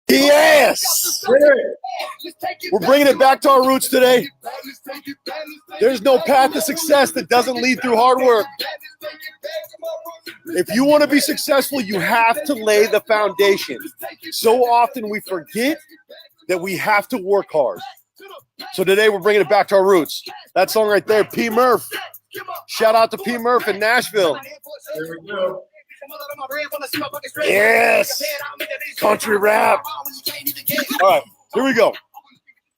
Yes! We're bringing it back to our roots today. There's no path to success that doesn't lead through hard work. If you want to be successful, you have to lay the foundation. So often we forget that we have to work hard. So today we're bringing it back to our roots. That song right there, P. Murph. Shout out to P. Murph in Nashville. There we go. Yes! Country rap. All right, here we go.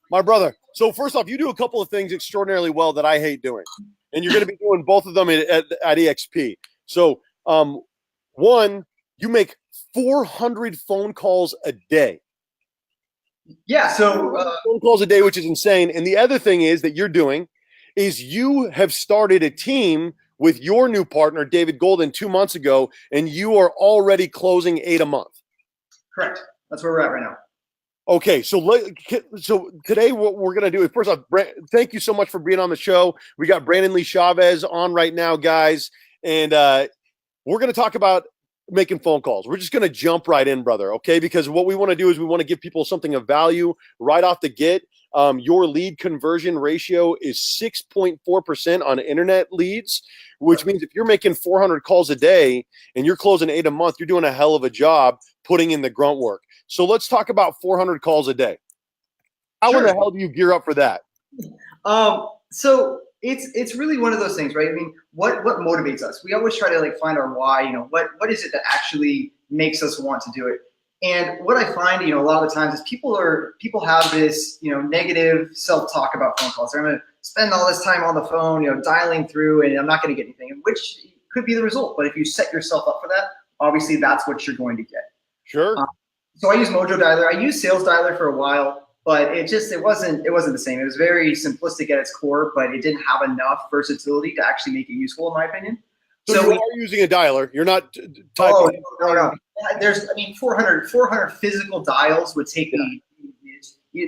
My brother. So first off, you do a couple of things extraordinarily well that I hate doing. And you're going to be doing both of them at eXp. So one, you make 400 phone calls a day. Yeah, so phone calls a day, which is insane. And the other thing is that you're doing is you have started a team with your new partner, David Golden, 2 months ago, and you are already closing 8 a month. Correct. That's where we're at right now. Okay, so today what we're going to do is, first off, thank you so much for being on the show. We got Brandon Lee Chavez on right now, guys, and we're going to talk about making phone calls. We're just going to jump right in, brother, okay? Because what we want to do is we want to give people something of value right off the get. Your lead conversion ratio is 6.4% on internet leads, which means if you're making 400 calls a day and you're closing 8 a month, you're doing a hell of a job putting in the grunt work. So let's talk about 400 calls a day. How in the hell do you gear up for that? So it's really one of those things, right? I mean, what motivates us? We always try to find our why. What is it that actually makes us want to do it? And what I find, a lot of the times is people have this, negative self-talk about phone calls. They're going to spend all this time on the phone, dialing through, and I'm not going to get anything, which could be the result. But if you set yourself up for that, obviously that's what you're going to get. Sure. So I use Mojo Dialer. I used Sales Dialer for a while, but it wasn't the same. It was very simplistic at its core, but it didn't have enough versatility to actually make it useful, in my opinion. So you are using a dialer. You're not typing. Oh, no. There's 400 physical dials would take me.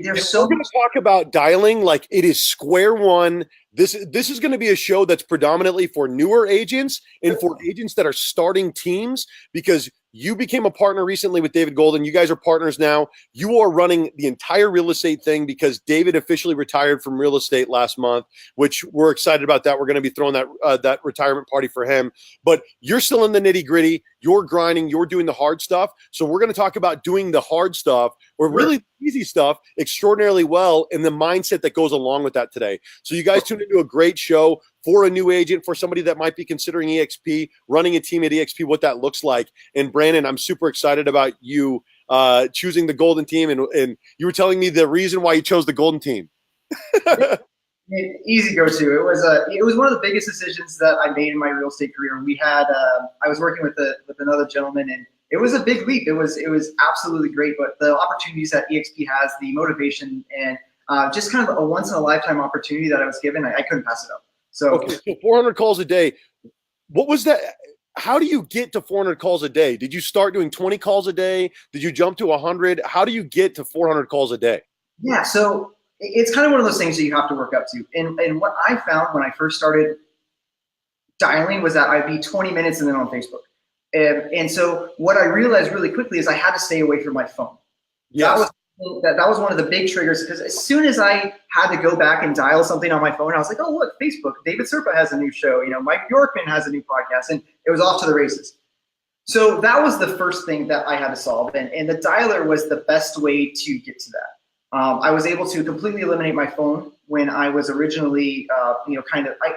There's so we're going to talk about dialing like it is square one. This is going to be a show that's predominantly for newer agents and for agents that are starting teams, because you became a partner recently with David Golden. You guys are partners now. You are running the entire real estate thing because David officially retired from real estate last month, which we're excited about that. We're going to be throwing that retirement party for him. But you're still in the nitty gritty. You're grinding. You're doing the hard stuff. So we're going to talk about doing the hard stuff or really easy stuff extraordinarily well and the mindset that goes along with that today. So you guys tuned into a great show for a new agent, for somebody that might be considering eXp, running a team at eXp, what that looks like. And Brandon, I'm super excited about you choosing the Golden team. And you were telling me the reason why you chose the Golden team. Easy go-to. It was one of the biggest decisions that I made in my real estate career. We had I was working with another gentleman, and it was a big leap. It was absolutely great, but the opportunities that eXp has, the motivation, and just kind of a once in a lifetime opportunity that I was given, I couldn't pass it up. So 400 calls a day. What was that? How do you get to 400 calls a day? Did you start doing 20 calls a day? Did you jump to 100? How do you get to 400 calls a day? Yeah, so it's kind of one of those things that you have to work up to. And what I found when I first started dialing was that I'd be 20 minutes and then on Facebook. And so what I realized really quickly is I had to stay away from my phone. Yes. That was one of the big triggers, because as soon as I had to go back and dial something on my phone, I was like, oh, look, Facebook, David Serpa has a new show, Mike Bjorkman has a new podcast, and it was off to the races. So that was the first thing that I had to solve, and the dialer was the best way to get to that. I was able to completely eliminate my phone when I was originally, I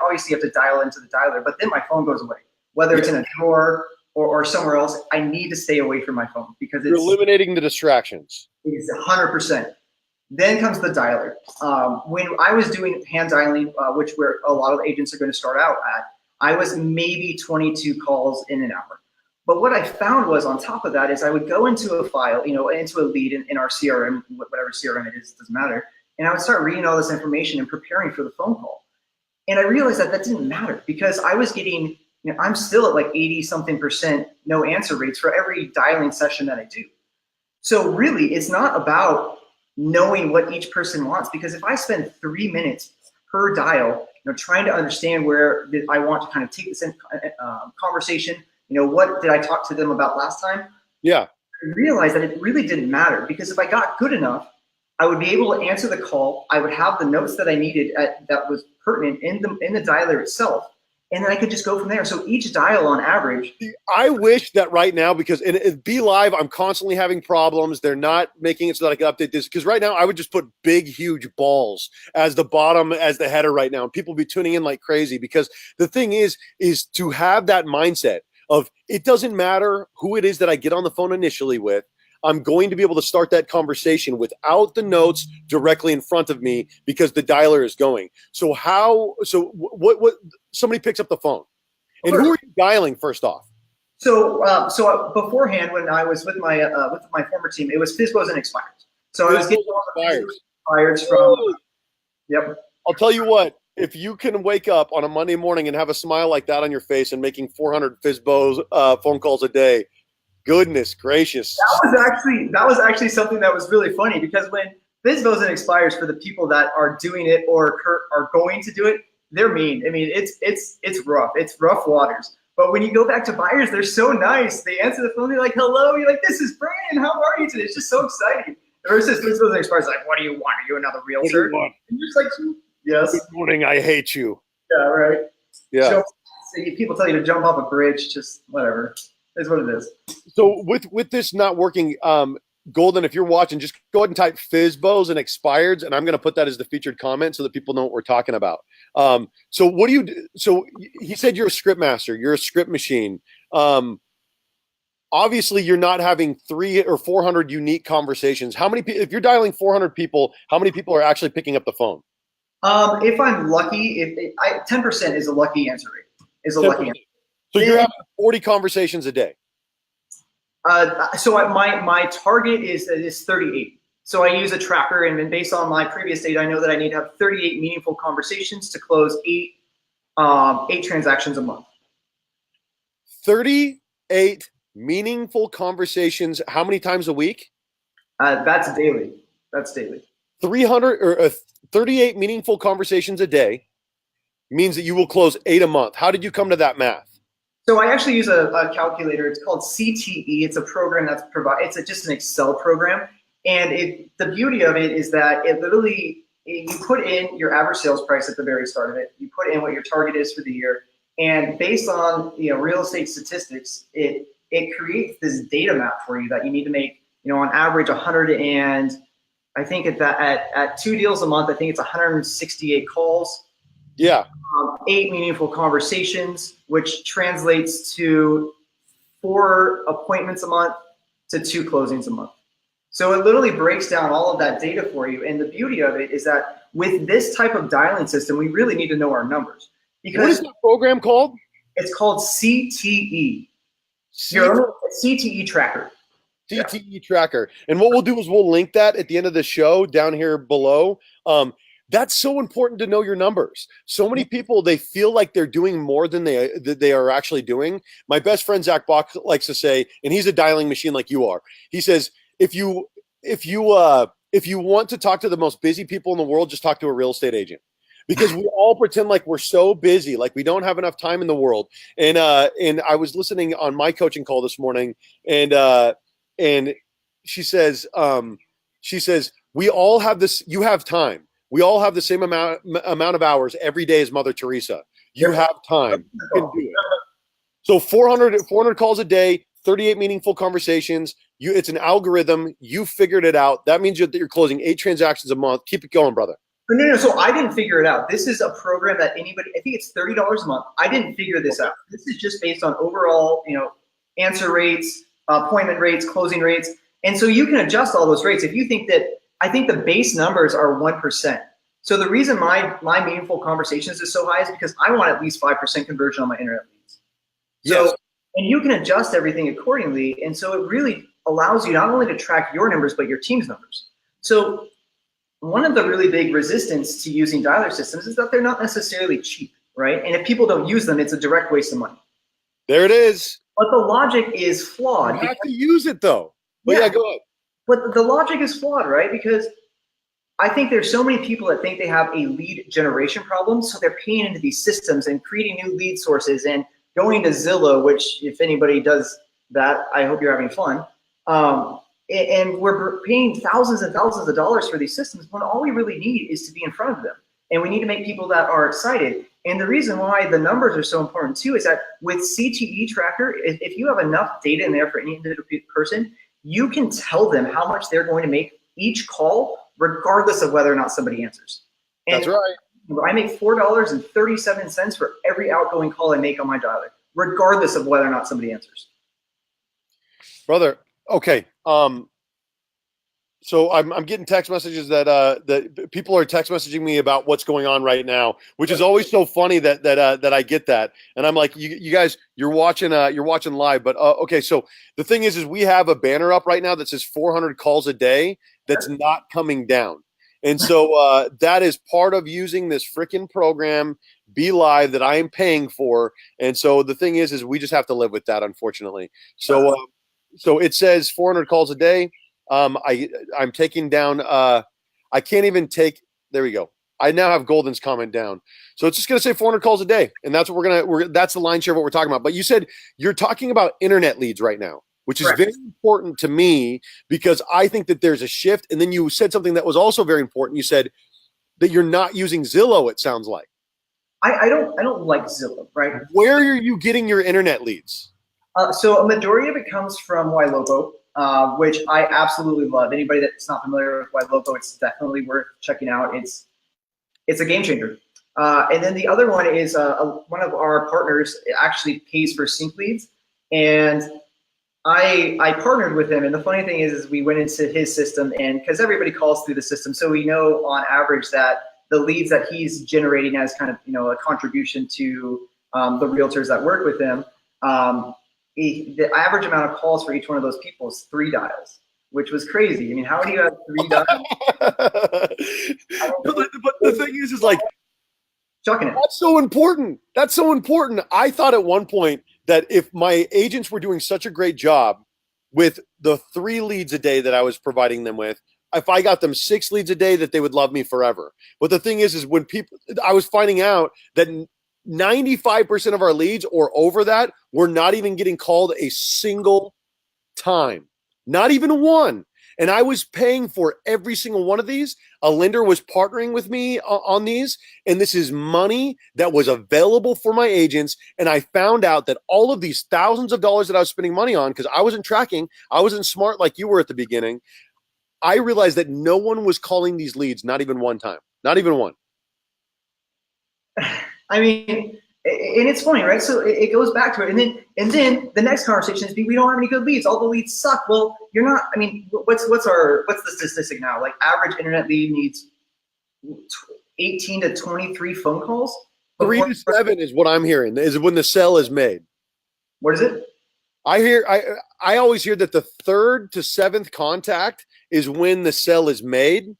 obviously have to dial into the dialer, but then my phone goes away, whether it's in a drawer or somewhere else. I need to stay away from my phone because you're eliminating the distractions. It's 100%. Then comes the dialer. When I was doing hand dialing, which where a lot of agents are going to start out at, I was maybe 22 calls in an hour. But what I found was on top of that is I would go into a file, into a lead in our CRM, whatever CRM it is, doesn't matter. And I would start reading all this information and preparing for the phone call. And I realized that didn't matter because I was getting, I'm still at like 80-something% no answer rates for every dialing session that I do. So really, it's not about knowing what each person wants, because if I spend 3 minutes per dial, trying to understand where I want to kind of take this conversation, what did I talk to them about last time? Yeah. I realized that it really didn't matter, because if I got good enough, I would be able to answer the call. I would have the notes that I needed that was pertinent in the dialer itself, and then I could just go from there. So each dial on average. I wish that right now, because in Be Live, I'm constantly having problems. They're not making it so that I can update this, because right now I would just put big, huge balls as the bottom, as the header right now, and people be tuning in like crazy. Because the thing is to have that mindset of, it doesn't matter who it is that I get on the phone initially with. I'm going to be able to start that conversation without the notes directly in front of me, because the dialer is going. So what somebody picks up the phone, and who are you dialing first off? So beforehand, when I was with my former team, it was FISBOs and expires. So I was getting all the expires from. Yep. I'll tell you what, if you can wake up on a Monday morning and have a smile like that on your face and making 400 FISBOs phone calls a day, goodness gracious. That was actually something that was really funny, because when FISBOs and expires, for the people that are doing it or are going to do it, they're mean. I mean, it's rough. It's rough waters. But when you go back to buyers, they're so nice. They answer the phone. They're like, "Hello." You're like, "This is Brannon. How are you today?" It's just so exciting. Versus FISBOs and expires, like, "What do you want? Are you another realtor?" And you're just like, "Yes." Good morning. I hate you. Yeah. Right. Yeah. So people tell you to jump off a bridge. Just whatever. It's what it is. So with this not working, Golden, if you're watching, just go ahead and type FISBOs and expireds, and I'm going to put that as the featured comment so that people know what we're talking about. So what do you do? So he said you're a script master. You're a script machine. Obviously, you're not having 300 or 400 unique conversations. How many? If you're dialing 400 people, how many people are actually picking up the phone? If I'm lucky, 10% is a lucky answer rate. Is a 10%. Lucky answer. So you're having 40 conversations a day. So my target is 38. So I use a tracker, and then based on my previous data, I know that I need to have 38 meaningful conversations to close eight transactions a month. 38 meaningful conversations. How many times a week? That's daily. That's daily. 38 meaningful conversations a day means that you will close 8 a month. How did you come to that math? So I actually use a calculator. It's called CTE. It's a program that's it's just an Excel program. And the beauty of it is that it literally, you put in your average sales price at the very start of it. You put in what your target is for the year. And based on real estate statistics, it creates this data map for you that you need to make, on average 100, and I think at 2 deals a month, I think it's 168 calls. Yeah. 8 meaningful conversations, which translates to 4 appointments a month to 2 closings a month. So it literally breaks down all of that data for you. And the beauty of it is that with this type of dialing system, we really need to know our numbers. Because what is the program called? It's called CTE. CTE tracker. CTE tracker. And what we'll do is we'll link that at the end of the show down here below. That's so important to know your numbers. So many people, they feel like they're doing more than they are actually doing. My best friend Zach Bach likes to say, and he's a dialing machine like you are. He says, if you want to talk to the most busy people in the world, just talk to a real estate agent. Because we all pretend like we're so busy, like we don't have enough time in the world. And I was listening on my coaching call this morning, and she says, we all have this. You have time. We all have the same amount of hours every day as Mother Teresa. You have time. You can do it. So 400 calls a day, 38 meaningful conversations. It's an algorithm. You figured it out. That means that you're closing 8 transactions a month. Keep it going, brother. No. So I didn't figure it out. This is a program that anybody, I think it's $30 a month. I didn't figure this out. This is just based on overall, answer rates, appointment rates, closing rates. And so you can adjust all those rates. If you think that, I think the base numbers are 1%. So the reason my meaningful conversations is so high is because I want at least 5% conversion on my internet leads. So, yes. And you can adjust everything accordingly. And so it really allows you not only to track your numbers, but your team's numbers. So one of the really big resistance to using dialer systems is that they're not necessarily cheap, right? And if people don't use them, it's a direct waste of money. There it is. But the logic is flawed. You have to use it though. But yeah, go ahead. But the logic is flawed, right? Because I think there's so many people that think they have a lead generation problem, so they're paying into these systems and creating new lead sources and going to Zillow, which if anybody does that, I hope you're having fun. And we're paying thousands and thousands of dollars for these systems when all we really need is to be in front of them. And we need to make people that are excited. And the reason why the numbers are so important too is that with CTE tracker, if you have enough data in there for any individual person, you can tell them how much they're going to make each call, regardless of whether or not somebody answers. And that's right. I make $4.37 for every outgoing call I make on my dialer, regardless of whether or not somebody answers. Brother, okay. So I'm getting text messages that that people are text messaging me about what's going on right now, which is always so funny that I get that, and I'm like, you guys, you're watching live, but okay. So the thing is we have a banner up right now that says 400 calls a day that's not coming down, and so that is part of using this freaking program, Be Live, that I am paying for, and so the thing is we just have to live with that, unfortunately. So so it says 400 calls a day. I'm taking down, I can't even take, there we go. I now have Golden's comment down. So it's just going to say 400 calls a day. And that's what that's the line share of what we're talking about. But you said you're talking about internet leads right now, which is Correct. very important to me because I think that there's a shift. And then you said something that was also very important. You said that you're not using Zillow, it sounds like. I don't like Zillow, right? Where are you getting your internet leads? So a majority of it comes from YLogo, which I absolutely love. Anybody that's not familiar with YLogo, it's definitely worth checking out. It's a game changer. And then the other one is one of our partners actually pays for sync leads, and I partnered with him. And the funny thing is we went into his system, and because everybody calls through the system, so we know on average that the leads that he's generating as kind of a contribution to the realtors that work with him. The average amount of calls for each one of those people is 3 dials, which was crazy. I mean, how do you have 3 dials? but the thing is like, chucking it. That's so important. That's so important. I thought at one point that if my agents were doing such a great job with the 3 leads a day that I was providing them with, if I got them 6 leads a day, that they would love me forever. But the thing is when I was finding out that 95% of our leads or over that were not even getting called a single time, not even one. And I was paying for every single one of these. A lender was partnering with me on these, and this is money that was available for my agents. And I found out that all of these thousands of dollars that I was spending money on, because I wasn't tracking, I wasn't smart like you were at the beginning. I realized that no one was calling these leads, not even one time, not even one. I mean, and it's funny, right? So it goes back to it, and then the next conversation is we don't have any good leads. All the leads suck. Well, you're not. I mean, what's the statistic now? Like average internet lead needs 18 to 23 phone calls. 3 to 7 is what I'm hearing. Is when the sell is made. What is it? I always hear that the 3rd to 7th contact is when the sell is made,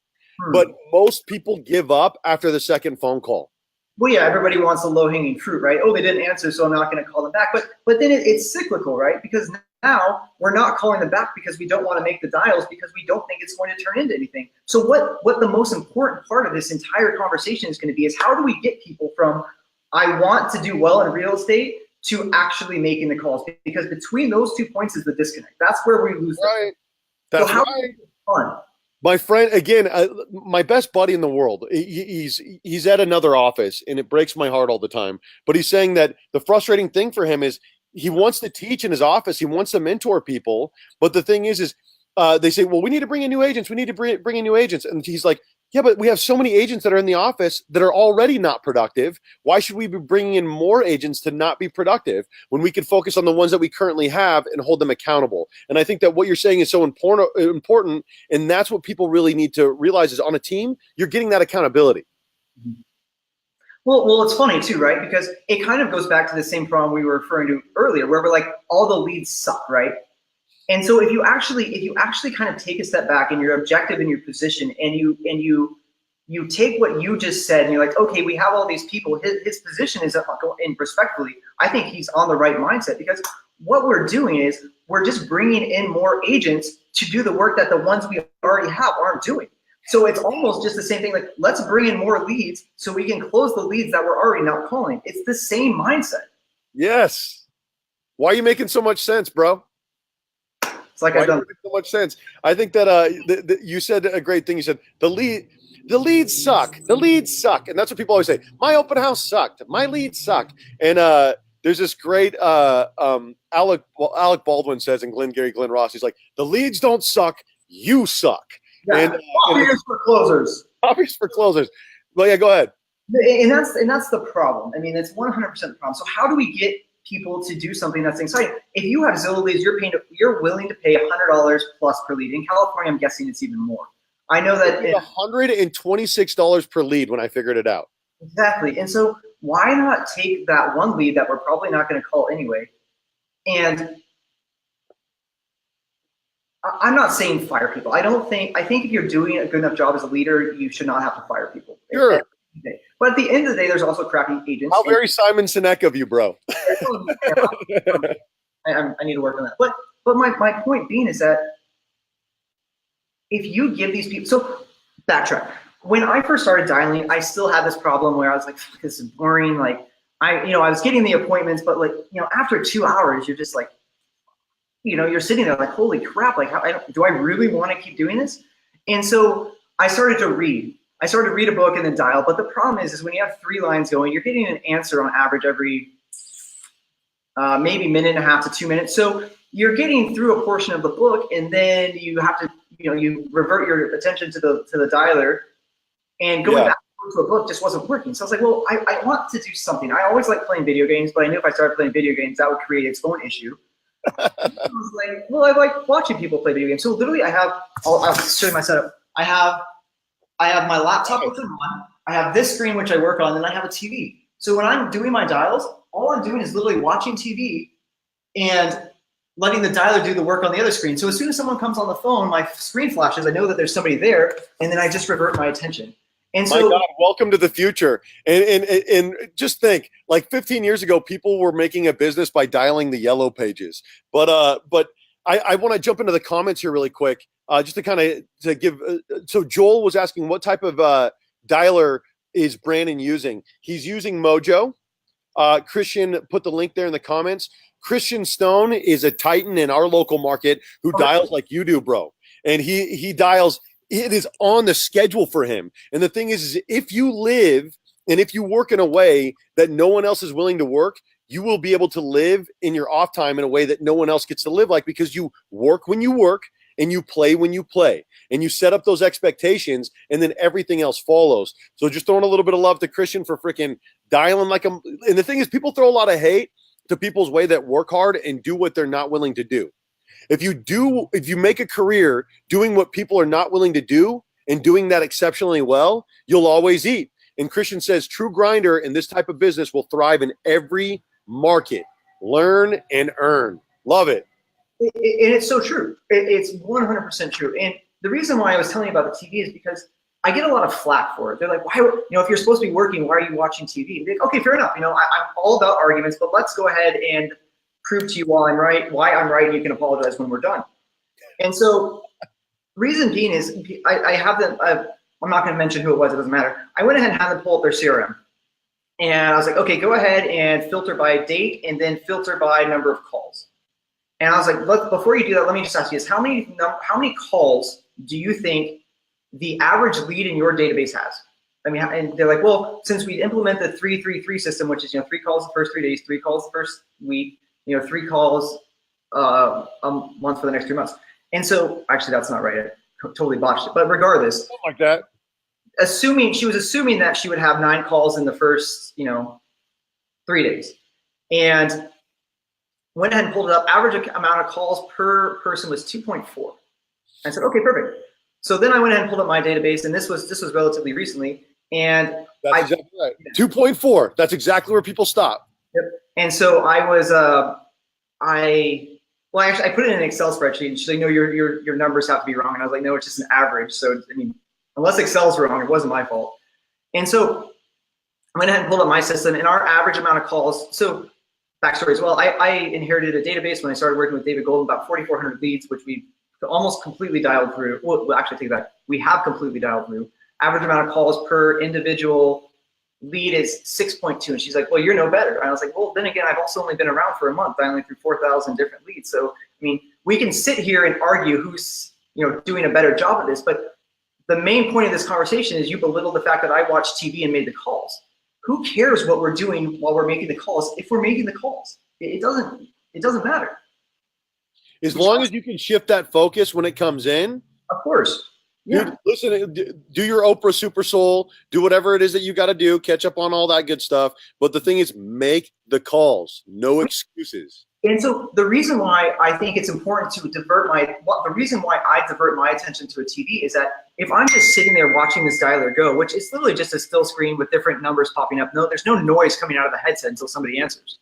but most people give up after the 2nd phone call. Well, yeah, everybody wants the low-hanging fruit, right? Oh, they didn't answer, so I'm not going to call them back. But then it's cyclical, right? Because now we're not calling them back because we don't want to make the dials because we don't think it's going to turn into anything. So what the most important part of this entire conversation is going to be is how do we get people from I want to do well in real estate to actually making the calls? Because between those 2 points is the disconnect. That's where we lose. Right. That's so how right. fun? My friend, again, my best buddy in the world, he's at another office, and it breaks my heart all the time. But he's saying that the frustrating thing for him is he wants to teach in his office. He wants to mentor people. But the thing is they say, well, we need to bring in new agents. We need to bring in new agents. And he's like, yeah, but we have so many agents that are in the office that are already not productive. Why should we be bringing in more agents to not be productive when we can focus on the ones that we currently have and hold them accountable? And I think that what you're saying is so important, and that's what people really need to realize is on a team, you're getting that accountability. Well, it's funny too, right? Because it kind of goes back to the same problem we were referring to earlier, where we're like, all the leads suck, right? And so if you actually kind of take a step back and you're objective in your position and you take what you just said and you're like, okay, we have all these people, his position is, and respectfully, I think he's on the right mindset, because what we're doing is we're just bringing in more agents to do the work that the ones we already have aren't doing. So it's almost just the same thing, like let's bring in more leads so we can close the leads that we're already not calling. It's the same mindset. Yes. Why are you making so much sense, bro? It's like Why I've done. does it make so much sense? I think that you said a great thing. You said the leads suck. The leads suck, and that's what people always say. My open house sucked. My leads sucked. And there's this great Alec Baldwin says in Glenn Ross. He's like, the leads don't suck. You suck. Yeah, And for closers. obvious for closers. Well, yeah, go ahead. And that's the problem. I mean, it's 100% the problem. So how do we get people to do something that's exciting? If you have Zillow leads, you're willing to pay $100 plus per lead. In California, I'm guessing it's even more. I know that $126 per lead when I figured it out. Exactly. And so why not take that one lead that we're probably not going to call anyway? And I'm not saying fire people. I think if you're doing a good enough job as a leader, you should not have to fire people. Sure. But at the end of the day, there's also crappy agents. How very Simon Sinek of you, bro. I need to work on that. But my point being is that if you give these people, so backtrack. When I first started dialing, I still had this problem where I was like, this is boring. Like I was getting the appointments, but like, after 2 hours, you're just like, you're sitting there like, holy crap, like, do I really want to keep doing this? And so I started to read. I started to read a book and then dial. But the problem is when you have 3 lines going, you're getting an answer on average every maybe minute and a half to 2 minutes. So you're getting through a portion of the book, and then you have to, you revert your attention to the dialer, and going back to a book just wasn't working. So I was like, well, I want to do something. I always like playing video games, but I knew if I started playing video games, that would create its own issue. I was like, well, I like watching people play video games. So literally I'll show you my setup. I have my laptop open on, I have this screen which I work on, and I have a TV. So when I'm doing my dials, all I'm doing is literally watching TV and letting the dialer do the work on the other screen. So as soon as someone comes on the phone, my screen flashes, I know that there's somebody there, and then I just revert my attention. And so, my God, welcome to the future. And just think, like 15 years ago, people were making a business by dialing the yellow pages. But I want to jump into the comments here really quick, just to kind of to give. So Joel was asking what type of dialer is Brannon using. He's using Mojo. Christian put the link there in the comments. Christian Stone is a titan in our local market who dials like you do, bro. And he dials. It is on the schedule for him. And the thing is if you live and if you work in a way that no one else is willing to work, you will be able to live in your off time in a way that no one else gets to live like, because you work when you work and you play when you play, and you set up those expectations, and then everything else follows. So just throwing a little bit of love to Christian for freaking dialing like him. And the thing is, people throw a lot of hate to people's way that work hard and do what they're not willing to do. If you make a career doing what people are not willing to do and doing that exceptionally well, you'll always eat. And Christian says, true grinder in this type of business will thrive in every market. Learn and earn. Love it. And it's so true. It's 100% true. And the reason why I was telling you about the TV is because I get a lot of flack for it. They're like, why, if you're supposed to be working, why are you watching TV? They're like, okay, fair enough. I'm all about arguments, but let's go ahead and prove to you why I'm right, and you can apologize when we're done. And so reason being is I have them, I'm not going to mention who it was, it doesn't matter. I went ahead and had them pull up their CRM. And I was like, okay, go ahead and filter by date and then filter by number of calls. And I was like, before you do that, let me just ask you this. How many calls do you think the average lead in your database has? I mean, and they're like, well, since we implement the 3-3-3 system, which is, 3 calls the first 3 days, 3 calls the first week, 3 calls a month for the next 3 months. And so, actually, that's not right. I totally botched it. But regardless, Something like that. She was assuming that she would have 9 calls in the first, 3 days, and went ahead and pulled it up. Average amount of calls per person was 2.4. I said, okay, perfect. So then I went ahead and pulled up my database, and this was relatively recently, and that's exactly right. 2.4. That's exactly where people stop. Yep. And so I was, I put it in an Excel spreadsheet, and she's like, no, your numbers have to be wrong. And I was like, no, it's just an average. So, I mean, unless Excel's wrong, it wasn't my fault. And so I went ahead and pulled up my system, and our average amount of calls. So backstory as well, I inherited a database when I started working with David Golden, about 4,400 leads, which we almost completely dialed through. Well, actually take that. We have completely dialed through. Average amount of calls per individual lead is 6.2. And she's like, well, you're no better. And I was like, well, then again, I've also only been around for a month, dialing through 4,000 different leads. So, I mean, we can sit here and argue who's, doing a better job at this, but the main point of this conversation is you belittle the fact that I watched TV and made the calls. Who cares what we're doing while we're making the calls if we're making the calls? It doesn't matter. As long as you can shift that focus when it comes in. Of course. Yeah. Dude, listen, do your Oprah Super Soul, do whatever it is that you got to do, catch up on all that good stuff. But the thing is, make the calls, no excuses. And so the reason why I think it's important to the reason why I divert my attention to a TV is that if I'm just sitting there watching this dialer go, which is literally just a still screen with different numbers popping up, there's no noise coming out of the headset until somebody answers.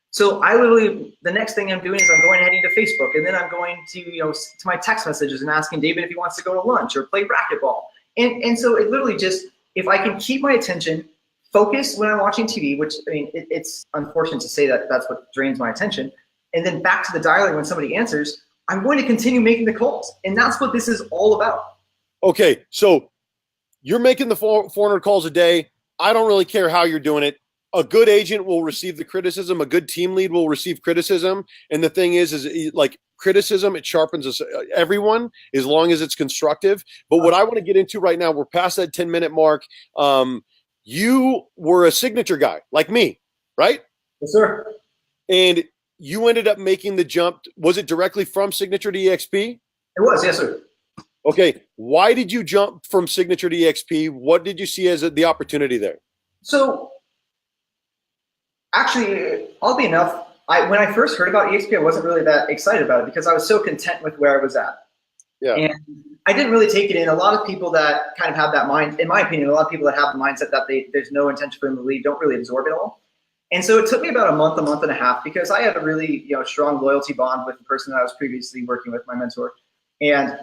So I literally, the next thing I'm doing is I'm going heading to Facebook, and then I'm going to, to my text messages and asking David if he wants to go to lunch or play racquetball. And so it literally just, if I can keep my attention focused when I'm watching TV, which, I mean, it's unfortunate to say that that's what drains my attention, and then back to the dialer when somebody answers, I'm going to continue making the calls. And that's what this is all about. Okay, so you're making the 400 calls a day. I don't really care how you're doing it. A good agent will receive the criticism. A good team lead will receive criticism. And the thing is like criticism, it sharpens us, everyone, as long as it's constructive. But what I want to get into right now, we're past that 10-minute mark. You were a signature guy like me, right? Yes, sir. And you ended up making the jump. Was it directly from Signature to eXp? It was, yes, sir. Okay. Why did you jump from Signature to eXp? What did you see as the opportunity there? So, actually, oddly enough, when I first heard about eXp, I wasn't really that excited about it because I was so content with where I was at. Yeah. And I didn't really take it in. A lot of people that kind of have that mind, in my opinion, a lot of people that have the mindset that there's no intention for them to leave don't really absorb it all. And so it took me about a month and a half because I had a really strong loyalty bond with the person that I was previously working with, my mentor. And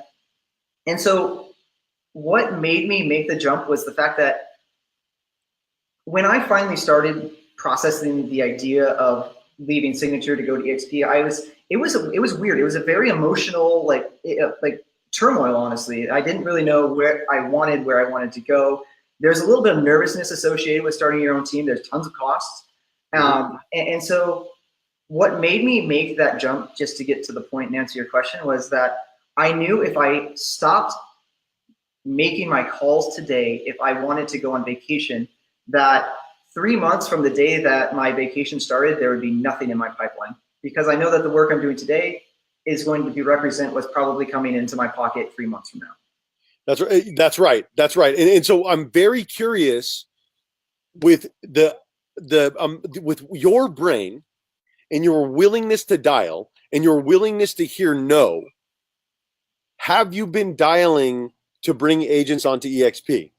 so what made me make the jump was the fact that when I finally started processing the idea of leaving Signature to go to eXp, it was weird. It was a very emotional like turmoil, honestly. I didn't really know where I wanted to go. There's a little bit of nervousness associated with starting your own team. There's tons of costs. And so what made me make that jump, just to get to the point and answer your question, was that I knew if I stopped making my calls today, if I wanted to go on vacation, that 3 months from the day that my vacation started, there would be nothing in my pipeline, because I know that the work I'm doing today is going to represent what's probably coming into my pocket 3 months from now. That's right. That's right. And so I'm very curious with with your brain and your willingness to dial and your willingness to hear no. Have you been dialing to bring agents onto eXp?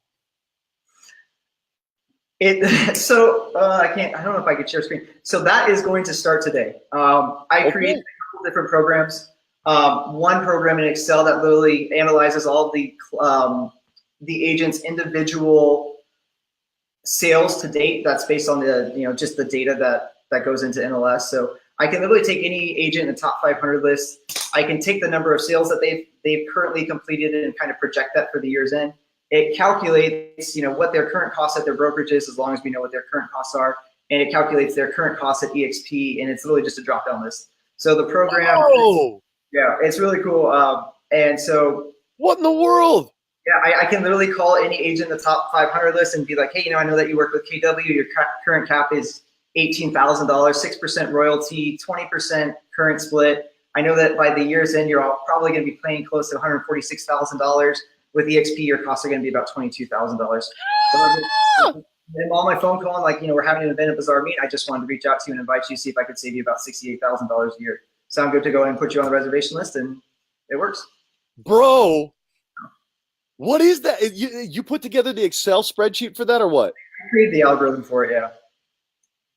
I don't know if I could share screen. So that is going to start today. I created a couple different programs. One program in Excel that literally analyzes all the agent's individual sales to date. That's based on the just the data that goes into NLS. So I can literally take any agent in the top 500 list. I can take the number of sales that they've currently completed and kind of project that for the year's end. It calculates what their current costs at their brokerage is, as long as we know what their current costs are, and it calculates their current costs at eXp, and it's literally just a drop down list. So the program, it's really cool. And so, what in the world? Yeah, I can literally call any agent in the top 500 list and be like, hey, I know that you work with KW. Your current cap is $18,000, 6% royalty, 20% current split. I know that by the year's end, you're probably going to be paying close to $146,000. With eXp, your costs are going to be about $22,000. So I'm on my phone calling, like, we're having an event at Bazaar Meet. I just wanted to reach out to you and invite you, see if I could save you about $68,000 a year. Sound good to go ahead and put you on the reservation list, and it works. Bro, what is that? You put together the Excel spreadsheet for that or what? I created the algorithm for it, yeah.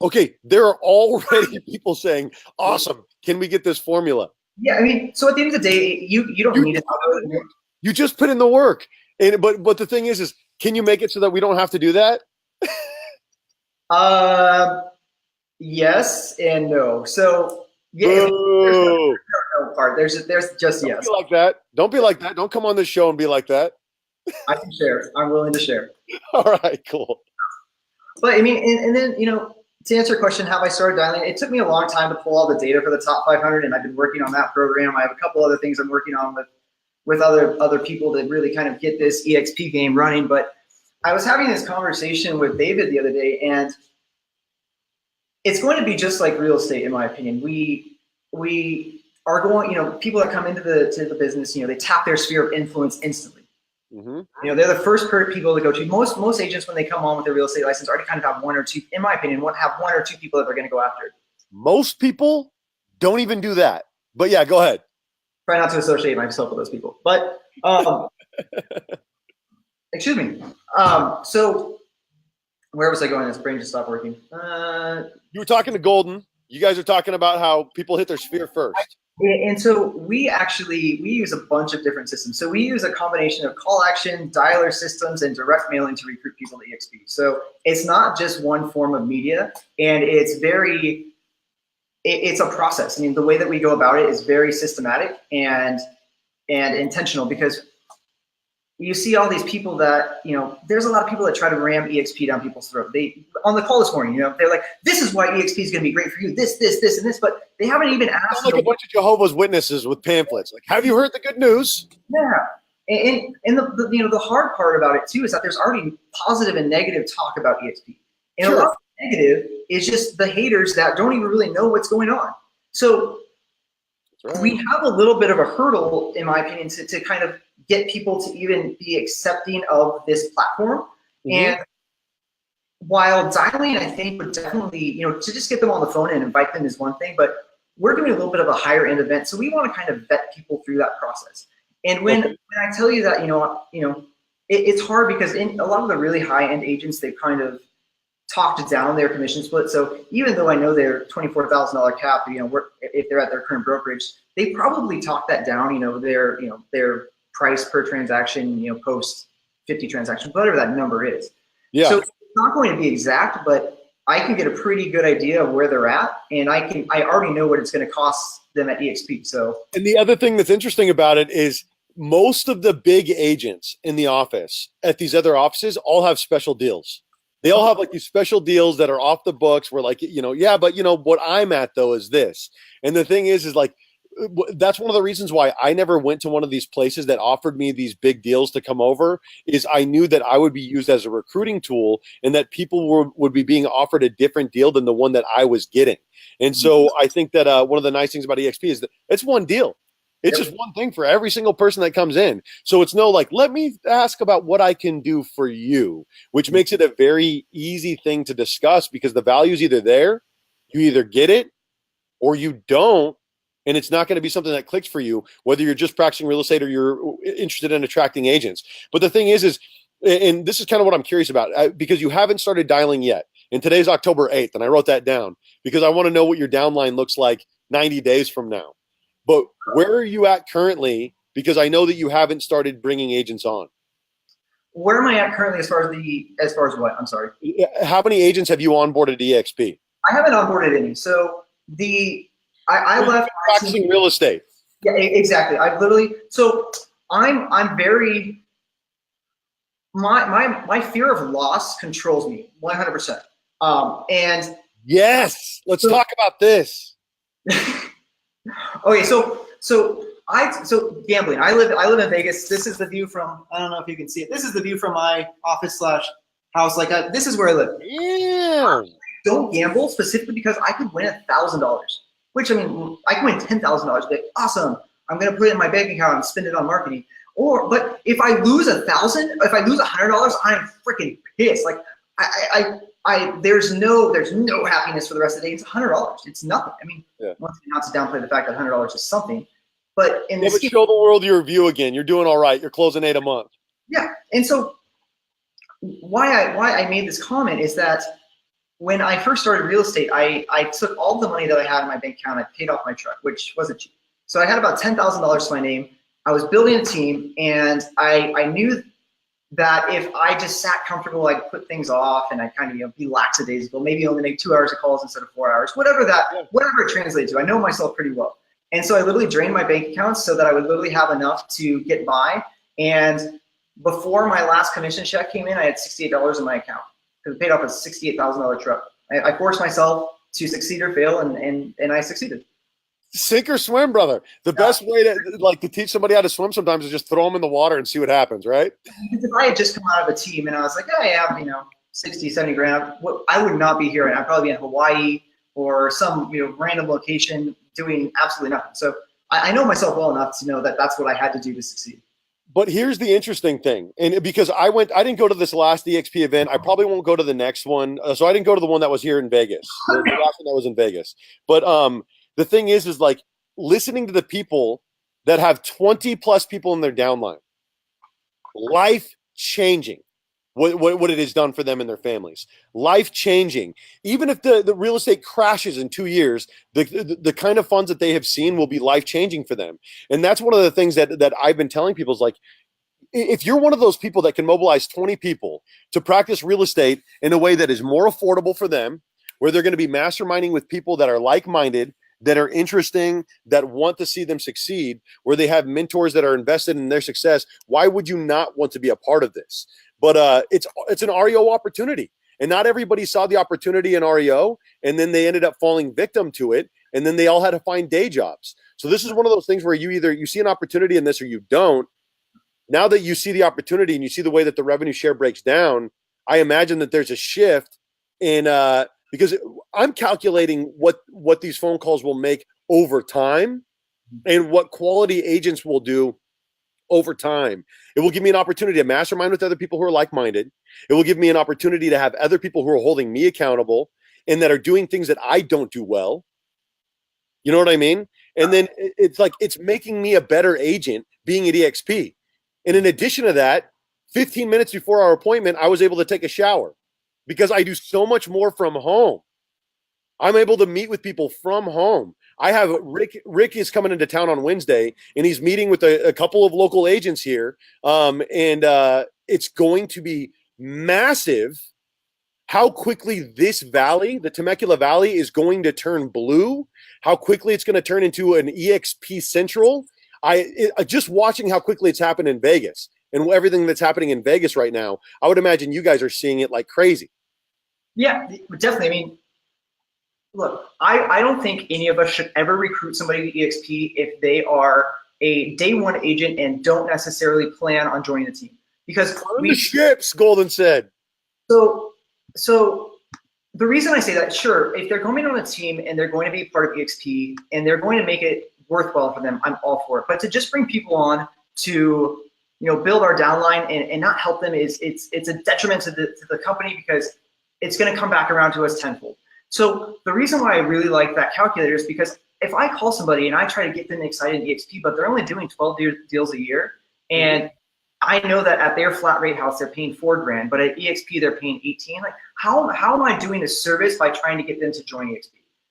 Okay, there are already people saying, awesome, can we get this formula? Yeah, I mean, so at the end of the day, you don't need an algorithm. You just put in the work. But the thing is can you make it so that we don't have to do that? Yes and no. So yeah, there's no part. There's just yes. Don't be like that. Don't be like that. Don't come on this show and be like that. I can share. I'm willing to share. All right, cool. But I mean, and then To answer your question, have I started dialing? It took me a long time to pull all the data for the top 500, and I've been working on that program. I have a couple other things I'm working on with other people that really kind of get this eXp game running. But I was having this conversation with David the other day, and it's going to be just like real estate, in my opinion. We are going, people that come into the business, they tap their sphere of influence instantly. Mm-hmm. They're the first people to go to. Most agents, when they come on with their real estate license, already kind of have one or two, in my opinion, have one or two people that they're going to go after. Most people don't even do that. But yeah, go ahead. Try not to associate myself with those people. But excuse me. So where was I going? This brain just stopped working. You were talking to Golden. You guys are talking about how people hit their sphere first. And so we use a bunch of different systems. So we use a combination of call action, dialer systems, and direct mailing to recruit people to eXp. So it's not just one form of media, and it's a process. I mean, the way that we go about it is very systematic and intentional, because you see all these people that, there's a lot of people that try to ram eXp down people's throat. On the call this morning, they're like, this is why eXp is going to be great for you, this, and this, but they haven't even asked. Like a bunch of Jehovah's Witnesses with pamphlets. Like, have you heard the good news? Yeah. And the hard part about it too is that there's already positive and negative talk about eXp. And sure. A lot of the negative is just the haters that don't even really know what's going on. So right. We have a little bit of a hurdle, in my opinion, to kind of get people to even be accepting of this platform. Mm-hmm. And while dialing, I think, would definitely, to just get them on the phone and invite them is one thing, but we're doing a little bit of a higher end event. So we want to kind of vet people through that process. And when I tell you that, it's hard because in a lot of the really high end agents, they've kind of talked down their commission split. So even though I know their $24,000 cap, if they're at their current brokerage, they probably talk that down, their price per transaction, post 50 transactions, whatever that number is. Yeah. So it's not going to be exact, but I can get a pretty good idea of where they're at, and I already know what it's going to cost them at eXp. So, and the other thing that's interesting about it is most of the big agents in the office at these other offices all have special deals. They all have like these special deals that are off the books where, like, yeah, but what I'm at though is this. And the thing is like, that's one of the reasons why I never went to one of these places that offered me these big deals to come over, is I knew that I would be used as a recruiting tool and that people would be being offered a different deal than the one that I was getting. And so I think that one of the nice things about eXp is that it's one deal. It's just one thing for every single person that comes in. So it's no like, let me ask about what I can do for you, which makes it a very easy thing to discuss because the value is either there, you either get it or you don't. And it's not going to be something that clicks for you, whether you're just practicing real estate or you're interested in attracting agents. But the thing is, and this is kind of what I'm curious about, because you haven't started dialing yet. And today's October 8th, and I wrote that down because I want to know what your downline looks like 90 days from now. But where are you at currently? Because I know that you haven't started bringing agents on. Where am I at currently as far as what? I'm sorry. How many agents have you onboarded at eXp? I haven't onboarded any. So I left practicing real estate. Yeah, exactly. I've literally, so I'm very, my fear of loss controls me 100%. And yes, let's talk about this. Okay, so gambling. I live in Vegas. This is the view from, I don't know if you can see it. This is the view from my office / house. This is where I live. Yeah. I don't gamble specifically because I could win $1,000, which, I mean, I can win $10,000. Like, awesome. I'm going to put it in my bank account and spend it on marketing. But if I lose $1,000, if I lose $100, I'm freaking pissed. Like, there's no happiness for the rest of the day. It's $100. It's nothing. I mean, once again, not to downplay the fact that $100 is something, but in this show the world your view again. You're doing all right. You're closing 8 a month. Yeah, and so why I made this comment is that when I first started real estate, I took all the money that I had in my bank account. I paid off my truck, which wasn't cheap. So I had about $10,000 to my name. I was building a team, and I knew that if I just sat comfortable, I'd put things off and I kind of be lackadaisical, maybe only make 2 hours of calls instead of 4 hours, whatever it translates to. I know myself pretty well. And so I literally drained my bank accounts so that I would literally have enough to get by. And before my last commission check came in, I had $68 in my account because I paid off a $68,000 truck. I forced myself to succeed or fail, and I succeeded. Sink or swim, brother. The best way to teach somebody how to swim sometimes is just throw them in the water and see what happens, right? If I had just come out of a team and I was like, I have, 60, 70 grand, I would not be here. And I'd probably be in Hawaii or some, random location doing absolutely nothing. So I know myself well enough to know that that's what I had to do to succeed. But here's the interesting thing. And because I didn't go to this last eXp event. I probably won't go to the next one. So I didn't go to the one that was here in Vegas, the last one that was in Vegas. But, the thing is like listening to the people that have 20 plus people in their downline, life changing what it has done for them and their families, life changing. Even if the real estate crashes in 2 years, the kind of funds that they have seen will be life changing for them. And that's one of the things that I've been telling people is like, if you're one of those people that can mobilize 20 people to practice real estate in a way that is more affordable for them, where they're going to be masterminding with people that are like-minded, that are interesting, that want to see them succeed, where they have mentors that are invested in their success, why would you not want to be a part of this? But it's an REO opportunity. And not everybody saw the opportunity in REO, and then they ended up falling victim to it, and then they all had to find day jobs. So this is one of those things where you see an opportunity in this or you don't. Now that you see the opportunity and you see the way that the revenue share breaks down, I imagine that there's a shift in because I'm calculating what these phone calls will make over time and what quality agents will do over time. It will give me an opportunity to mastermind with other people who are like-minded. It will give me an opportunity to have other people who are holding me accountable and that are doing things that I don't do well. You know what I mean? And then it's like, it's making me a better agent being at eXp. And in addition to that, 15 minutes before our appointment, I was able to take a shower because I do so much more from home. I'm able to meet with people from home. I have Rick is coming into town on Wednesday, and he's meeting with a couple of local agents here. And it's going to be massive how quickly this valley, the Temecula Valley, is going to turn blue, how quickly it's going to turn into an eXp Central. Just watching how quickly it's happened in Vegas and everything that's happening in Vegas right now, I would imagine you guys are seeing it like crazy. Yeah, definitely. I mean, look, I don't think any of us should ever recruit somebody to eXp if they are a day one agent and don't necessarily plan on joining the team. Because the ships, Golden said. So the reason I say that, sure, if they're coming on a team and they're going to be part of eXp and they're going to make it worthwhile for them, I'm all for it. But to just bring people on to build our downline and not help them it's a detriment to the company because it's going to come back around to us tenfold. So the reason why I really like that calculator is because if I call somebody and I try to get them excited in eXp, but they're only doing 12 deals a year, and I know that at their flat rate house they're paying $4,000, but at eXp they're paying 18. Like, how am I doing a service by trying to get them to join eXp?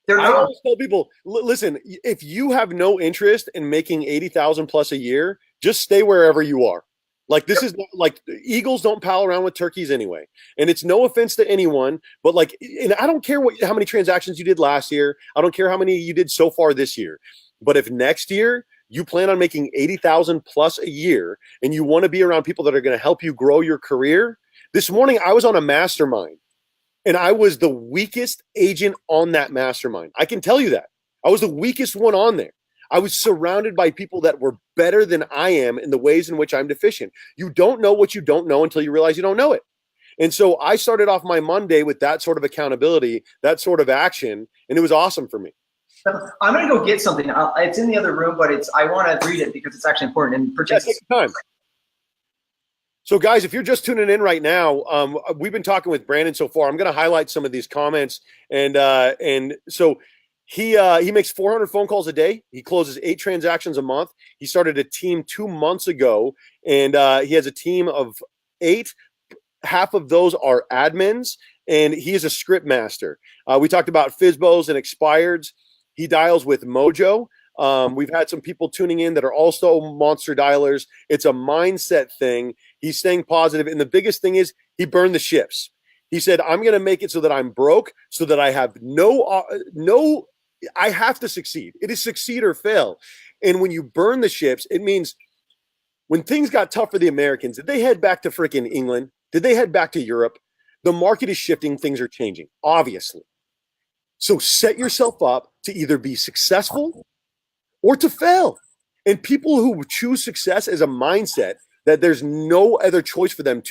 I always tell people, listen, if you have no interest in making 80,000 plus a year, just stay wherever you are. Like, this is like, eagles don't pal around with turkeys anyway. And it's no offense to anyone, but like, and I don't care how many transactions you did last year. I don't care how many you did so far this year. But if next year you plan on making 80,000 plus a year and you want to be around people that are going to help you grow your career. This morning I was on a mastermind and I was the weakest agent on that mastermind. I can tell you that. I was the weakest one on there. I was surrounded by people that were better than I am in the ways in which I'm deficient. You don't know what you don't know until you realize you don't know it. And so I started off my Monday with that sort of accountability, that sort of action, and it was awesome for me. I'm going to go get something. It's in the other room, but I want to read it because it's actually important. And take your time. So, guys, if you're just tuning in right now, we've been talking with Brannon so far. I'm going to highlight some of these comments, and so he makes 400 phone calls a day. He closes 8 transactions a month. He started a team 2 months ago, and he has a team of 8. Half of those are admins, and he is a script master. We talked about FSBOs and expireds. He dials with Mojo. We've had some people tuning in that are also monster dialers. It's a mindset thing. He's staying positive. And the biggest thing is he burned the ships. He said, I'm going to make it so that I'm broke, so that I have I have to succeed. It is succeed or fail. And when you burn the ships, it means when things got tough for the Americans, did they head back to freaking England? Did they head back to Europe? The market is shifting. Things are changing, obviously. So set yourself up to either be successful or to fail. And people who choose success as a mindset that there's no other choice for them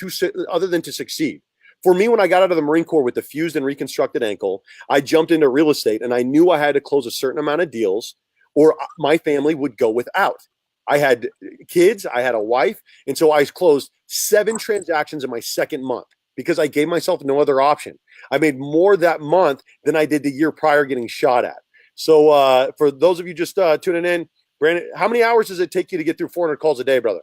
other than to succeed. For me, when I got out of the Marine Corps with the fused and reconstructed ankle, I jumped into real estate and I knew I had to close a certain amount of deals or my family would go without. I had kids, I had a wife, and so I closed 7 transactions in my second month because I gave myself no other option. I made more that month than I did the year prior getting shot at. So for those of you just tuning in, Brandon, how many hours does it take you to get through 400 calls a day, brother?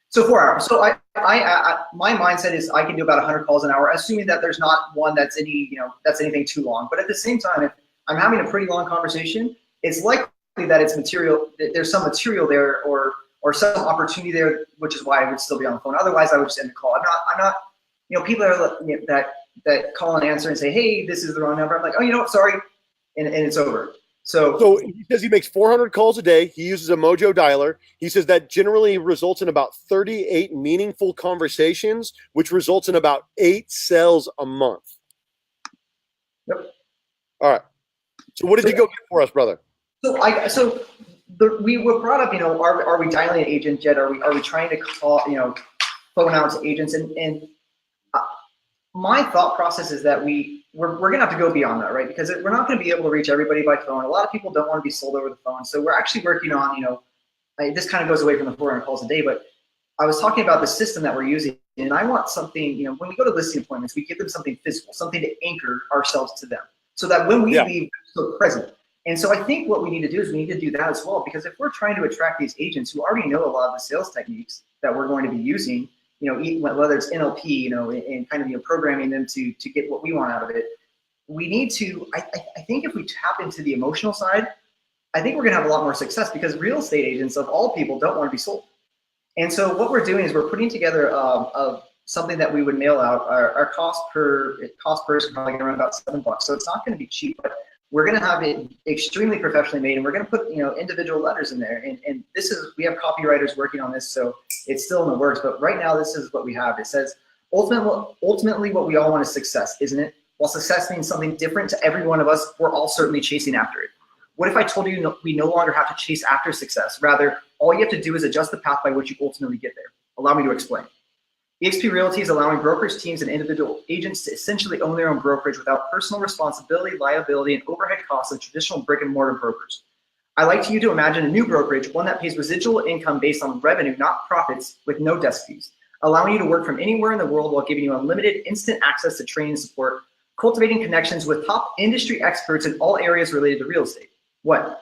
So 4 hours. So my mindset is I can do about 100 calls an hour, assuming that there's not one that's anything too long. But at the same time, if I'm having a pretty long conversation, it's likely that it's material. There's some material there or some opportunity there, which is why I would still be on the phone. Otherwise, I would just end the call. I'm not. People that call and answer and say, "Hey, this is the wrong number." I'm like, "Oh, what? Sorry," and it's over. So he says he makes 400 calls a day. He uses a Mojo dialer. He says that generally results in about 38 meaningful conversations, which results in about 8 sales a month. Yep. All right. So what did you go get for us, brother? We were brought up, are we dialing an agent yet? Are we trying to call, phone out to agents? And my thought process is that we're going to have to go beyond that, right? Because we're not going to be able to reach everybody by phone. A lot of people don't want to be sold over the phone. So we're actually working on, this kind of goes away from the 400 calls a day, but I was talking about the system that we're using, and I want something, when we go to listing appointments, we give them something physical, something to anchor ourselves to them so that when we leave, we're so present. And so I think what we need to do is we need to do that as well, because if we're trying to attract these agents who already know a lot of the sales techniques that we're going to be using, whether it's NLP, and kind of, programming them to get what we want out of it, we need to, I think if we tap into the emotional side, I think we're going to have a lot more success because real estate agents of all people don't want to be sold. And so what we're doing is we're putting together something that we would mail out. Our cost per is probably going to run about $7. So it's not going to be cheap, but we're going to have it extremely professionally made, and we're going to put individual letters in there. And we have copywriters working on this, so it's still in the works. But right now, this is what we have. It says, ultimately, what we all want is success, isn't it? While success means something different to every one of us, we're all certainly chasing after it. What if I told you we no longer have to chase after success? Rather, all you have to do is adjust the path by which you ultimately get there. Allow me to explain. eXp Realty is allowing brokerage teams and individual agents to essentially own their own brokerage without personal responsibility, liability, and overhead costs of traditional brick and mortar brokers. I like you to imagine a new brokerage, one that pays residual income based on revenue, not profits, with no desk fees, allowing you to work from anywhere in the world while giving you unlimited instant access to training and support, cultivating connections with top industry experts in all areas related to real estate. What?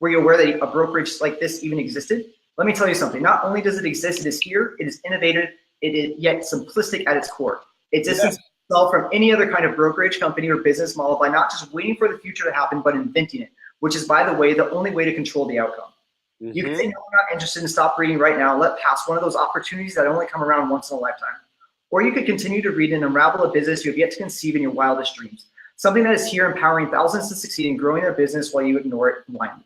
Were you aware that a brokerage like this even existed? Let me tell you something. Not only does it exist, it is here, it is innovative, it is yet simplistic at its core. It distances itself from any other kind of brokerage company or business model by not just waiting for the future to happen, but inventing it, which is, by the way, the only way to control the outcome. Mm-hmm. You can say, no, I'm not interested in stop reading right now, let pass one of those opportunities that only come around once in a lifetime. Or you could continue to read and unravel a business you have yet to conceive in your wildest dreams. Something that is here empowering thousands to succeed in growing their business while you ignore it blindly.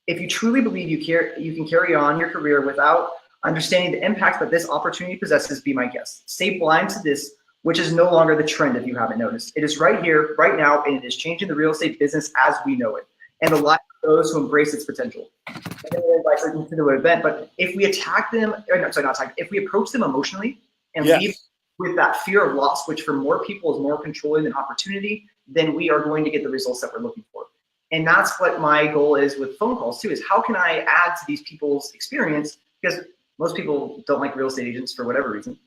If you truly believe you can carry on your career without understanding the impact that this opportunity possesses, be my guest. Stay blind to this, which is no longer the trend if you haven't noticed. It is right here, right now, and it is changing the real estate business as we know it, and the lives of those who embrace its potential. And then we invite them to the event, but if we attack them, if we approach them emotionally and leave with that fear of loss, which for more people is more controlling than opportunity, then we are going to get the results that we're looking for. And that's what my goal is with phone calls too, is how can I add to these people's experience? Because most people don't like real estate agents for whatever reason.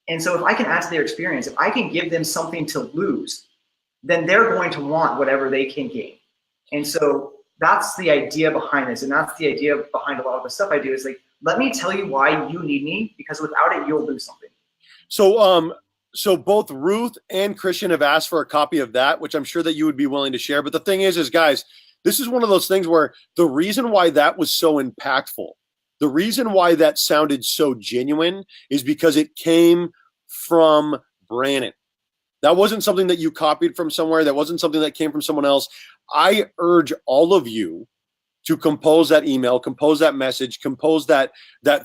And so if I can add to their experience, if I can give them something to lose, then they're going to want whatever they can gain. And so that's the idea behind this. And that's the idea behind a lot of the stuff I do is like, let me tell you why you need me, because without it, you'll lose something. So both Ruth and Christian have asked for a copy of that, which I'm sure that you would be willing to share. But the thing is guys, this is one of those things where the reason why that was so impactful, the reason why that sounded so genuine is because it came from Brannon. That wasn't something that you copied from somewhere. That wasn't something that came from someone else. I urge all of you to compose that email, compose that message, compose that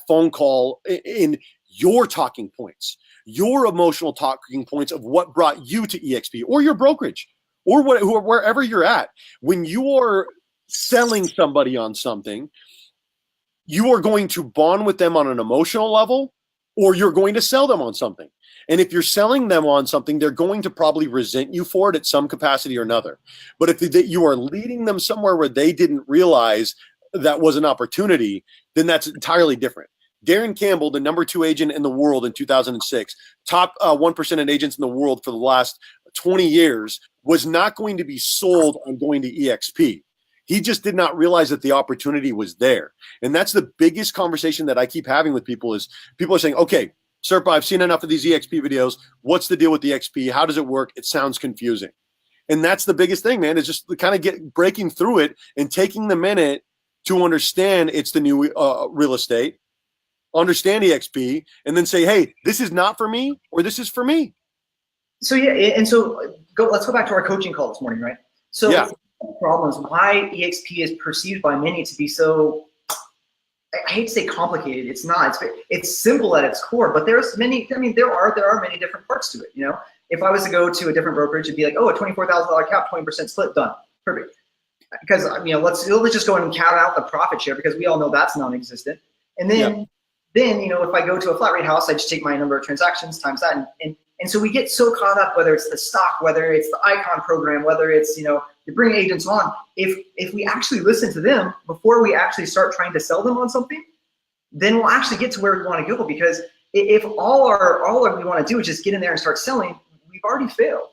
phone call in your talking points, your emotional talking points of what brought you to eXp or your brokerage. or wherever you're at, when you are selling somebody on something, you are going to bond with them on an emotional level, or you're going to sell them on something. And if you're selling them on something, they're going to probably resent you for it at some capacity or another. But if you are leading them somewhere where they didn't realize that was an opportunity, then that's entirely different. Darren Campbell, the number 2 agent in the world in 2006, top 1% of agents in the world for the last 20 years, was not going to be sold on going to eXp. He just did not realize that the opportunity was there. And that's the biggest conversation that I keep having with people is people are saying, okay, Serpa, I've seen enough of these eXp videos. What's the deal with eXp? How does it work? It sounds confusing. And that's the biggest thing, man, is just kind of breaking through it and taking the minute to understand it's the new real estate, understand eXp, and then say, hey, this is not for me, or this is for me. So yeah, and so let's go back to our coaching call this morning, right? So yeah. Problems why eXp is perceived by many to be so, I hate to say complicated. It's not. It's simple at its core, but there's many. I mean, there are many different parts to it. You know, if I was to go to a different brokerage, it'd be like, oh, a $24,000 cap, 20% split, done, perfect. Because let's just go and count out the profit share, because we all know that's non-existent. And then if I go to a flat rate house, I just take my number of transactions times that, and so we get so caught up, whether it's the stock, whether it's the icon program, whether it's you bring agents on. If we actually listen to them before we actually start trying to sell them on something, then we'll actually get to where we want to go. Because if all we want to do is just get in there and start selling, we've already failed.